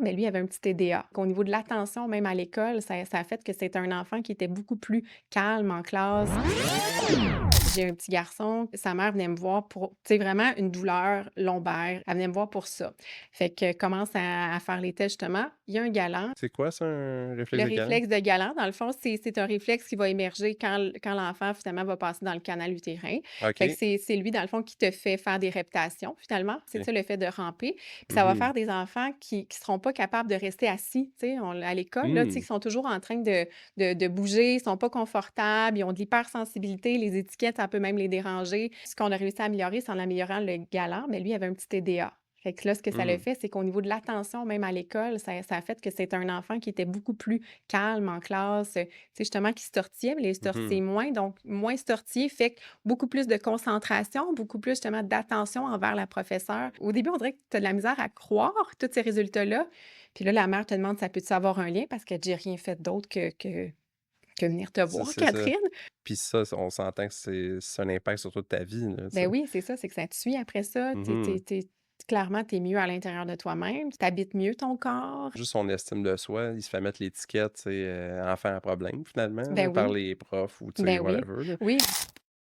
mais lui avait un petit TDA. Au niveau de l'attention, même à l'école, ça a fait que c'est un enfant qui était beaucoup plus calme en classe. J'ai un petit garçon, sa mère venait me voir pour, tu sais, vraiment une douleur lombaire. Elle venait me voir pour ça. Fait que commence à faire les tests justement. Il y a un galant. C'est quoi ça, un réflexe Le de Gallen? réflexe de Galland, dans le fond, c'est un réflexe qui va émerger quand l'enfant, finalement, va passer dans le canal utérin. Fait que OK, c'est lui, dans le fond, qui te fait faire des reptations, finalement. C'est OK. ça, le fait de ramper. Puis ça va Mmh faire des enfants qui seront pas capables de rester assis, tu sais, à l'école, là, tu sais, Mmh. qui sont toujours en train de bouger, ils sont pas confortables, ils ont de l'hypersensibilité, les étiquettes, ça peut même les déranger. Ce qu'on a réussi à améliorer, c'est en améliorant le Galant, mais lui, il avait un petit TDA. Fait que là, ce que ça le Mmh. fait, c'est qu'au niveau de l'attention, même à l'école, ça a fait que c'est un enfant qui était beaucoup plus calme en classe, tu sais, justement, qui se tortillait, mais il se Mmh tortillait moins, donc moins se tortiller fait que beaucoup plus de concentration, beaucoup plus, justement, d'attention envers la professeure. Au début, on dirait que tu as de la misère à croire tous ces résultats-là, puis là, la mère te demande: «Ça peut-tu avoir un lien?» parce qu'elle dit: «J'ai rien fait d'autre que venir te voir, C'est ça. Catherine». Puis ça, on s'entend que c'est un impact sur toute ta vie, là, tu Ben sais? oui, c'est ça, c'est que ça te suit après ça. Mmh Clairement, tu es mieux à l'intérieur de toi-même, tu habites mieux ton corps. Juste son estime de soi, il se fait mettre l'étiquette, tu sais, enfant à problème finalement, Ben là, par oui, les profs ou tu sais, ben oui, whatever, là. oui.